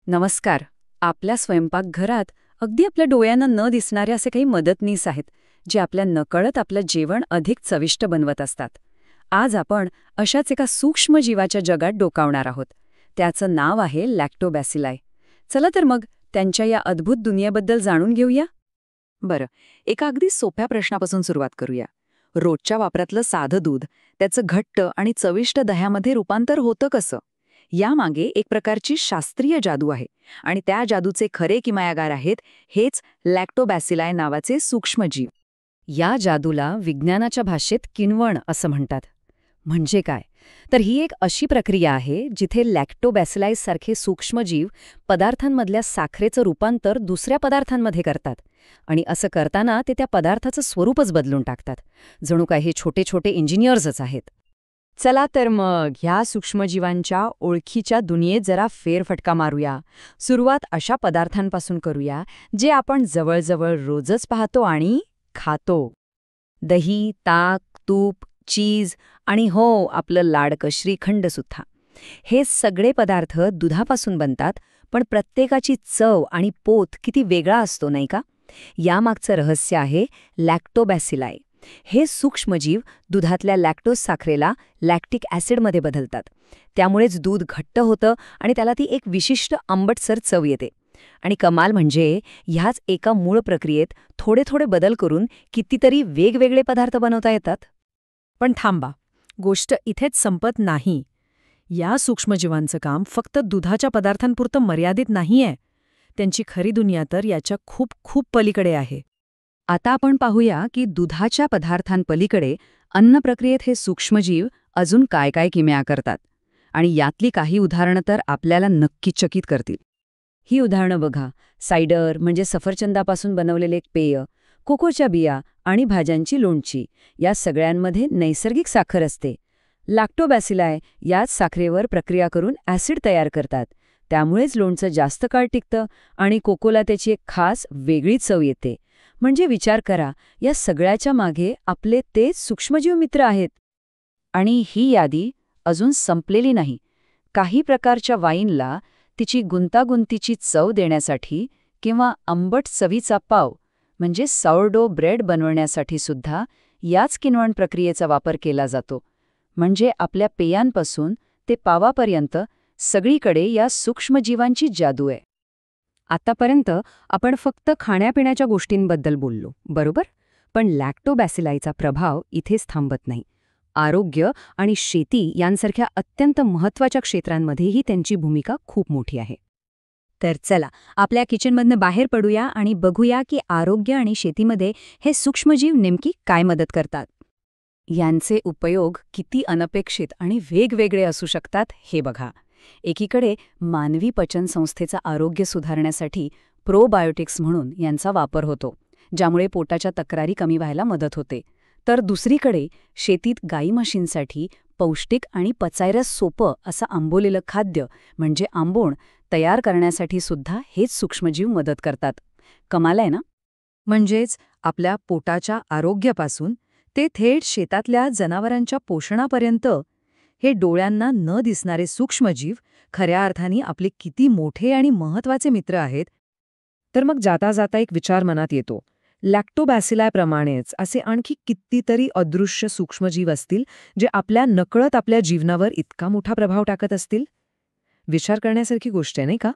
नमस्कार. आपल्या स्वयंपाकघरात अगदी आपल्या डोळ्यांना न दिसणारे असे काही मदतनीस आहेत, जे आपल्या नकळत आपलं जेवण अधिक चविष्ट बनवत असतात. आज आपण अशाच एका सूक्ष्म जीवाच्या जगात डोकावणार आहोत. त्याचं नाव आहे लॅक्टोबॅसिलाई. चला तर मग त्यांच्या या अद्भुत दुनियेबद्दल जाणून घेऊया. बरं, एका अगदी सोप्या प्रश्नापासून सुरुवात करूया. रोजच्या वापरातलं साधं दूध, त्याचं घट्ट आणि चविष्ट दह्यामध्ये रूपांतर होतं कसं? यामागे एक प्रकारची शास्त्रीय जादू आहे आणि त्या जादूचे खरे किमयागार आहेत हेच लॅक्टोबॅसिलाई नावाचे सूक्ष्मजीव. या जादूला विज्ञानाच्या भाषेत किण्वण असं म्हणतात. म्हणजे काय? तर ही एक अशी प्रक्रिया आहे जिथे लॅक्टोबॅसिलाइस सारखे सूक्ष्मजीव पदार्थांमधल्या साखरेचं रूपांतर दुसऱ्या पदार्थांमध्ये करतात आणि असं करताना ते त्या पदार्थाचं स्वरूपच बदलून टाकतात. जणू काय हे छोटे छोटे इंजिनियर्सच आहेत. चला तर मग ह्या सूक्ष्मजीवांच्या ओळखीच्या दुनियेत जरा फेरफटका मारूया. सुरुवात अशा पदार्थांपासून करूया जे आपण जवळजवळ रोजच पाहतो आणि खातो. दही, ताक, तूप, चीज आणि हो, आपलं लाडकं श्रीखंडसुद्धा. हे सगळे पदार्थ दुधापासून बनतात, पण प्रत्येकाची चव आणि पोत किती वेगळा असतो नाही का? यामागचं रहस्य आहे लॅक्टोबॅसिलाई. हे सूक्ष्मजीव दुधातल्या लॅक्टोज साखरेला लॅक्टिक ॲसिडमध्ये बदलतात. त्यामुळेच दूध घट्ट होतं आणि त्याला ती एक विशिष्ट आंबटसर चव येते. आणि कमाल म्हणजे ह्याच एका मूळ प्रक्रियेत थोडे थोडे बदल करून कितीतरी वेगवेगळे पदार्थ बनवता येतात. पण थांबा, गोष्ट इथेच संपत नाही. या सूक्ष्मजीवांचं काम फक्त दुधाच्या पदार्थांपुरतं मर्यादित नाहीये. त्यांची खरी दुनिया तर याच्या खूप खूप पलीकडे आहे. आता आपण पाहूया की दुधाच्या पदार्थांपलीकडे अन्न प्रक्रियेत हे सूक्ष्मजीव अजून काय काय किमया करतात. आणि यातली काही उदाहरणं तर आपल्याला नक्की चकित करतील. ही उदाहरणं बघा. सायडर म्हणजे सफरचंदापासून बनवलेले एक पेय, कोकोच्या बिया आणि भाज्यांची लोणची, या सगळ्यांमध्ये नैसर्गिक साखर असते. लॅक्टोबॅसिलाई याच साखरेवर प्रक्रिया करून ॲसिड तयार करतात. त्यामुळेच लोणचं जास्त काळ टिकतं आणि कोकोला त्याची एक खास वेगळी चव येते. म्हणजे विचार करा, या सगळ्याच्या मागे आपले तेच सूक्ष्मजीव मित्र आहेत. आणि ही यादी अजून संपलेली नाही. काही प्रकारच्या वाईनला तिची गुंतागुंतीची चव देण्यासाठी किंवा आंबट चवीचा पाव म्हणजे साउरडो ब्रेड बनवण्यासाठी सुद्धा याच किण्वण प्रक्रियेचा वापर केला जातो. म्हणजे आपल्या पेयांपासून ते पावापर्यंत सगळीकडे या सूक्ष्मजीवांची जादू आहे. आतापर्यंत आपण फक्त खाण्यापिण्याच्या गोष्टींबद्दल बोललो, बरोबर? पण लॅक्टोबॅसिलाईचा प्रभाव इथेच थांबत नाही. आरोग्य आणि शेती यांसारख्या अत्यंत महत्त्वाच्या क्षेत्रांमध्येही त्यांची भूमिका खूप मोठी आहे. तर चला, आपल्या किचनमधनं बाहेर पडूया आणि बघूया की आरोग्य आणि शेतीमध्ये हे सूक्ष्मजीव नेमकी काय मदत करतात. यांचे उपयोग किती अनपेक्षित आणि वेगवेगळे असू शकतात हे बघा. एकीकडे मानवी पचनसंस्थेचं आरोग्य सुधारण्यासाठी प्रोबायोटिक्स म्हणून यांचा वापर होतो, ज्यामुळे पोटाच्या तक्रारी कमी व्हायला मदत होते. तर दुसरीकडे शेतीत गाई म्हशींसाठी पौष्टिक आणि पचायला सोपं असं आंबोलेलं खाद्य म्हणजे आंबोण तयार करण्यासाठी सुद्धा हेच सूक्ष्मजीव मदत करतात. कमाल आहे ना? म्हणजेच आपल्या पोटाच्या आरोग्यापासून ते थेट शेतातल्या जनावरांच्या पोषणापर्यंत हे डोळ्यांना न दिसणारे सूक्ष्मजीव खऱ्या अर्थाने आपले किती मोठे आणि महत्त्वाचे मित्र आहेत. तर मग जाता जाता एक विचार मनात येतो. लॅक्टोबॅसिलायप्रमाणेच असे आणखी कितीतरी अदृश्य सूक्ष्मजीव असतील जे आपल्या नकळत आपल्या जीवनावर इतका मोठा प्रभाव टाकत असतील. विचार करण्यासारखी गोष्ट आहे नाही का?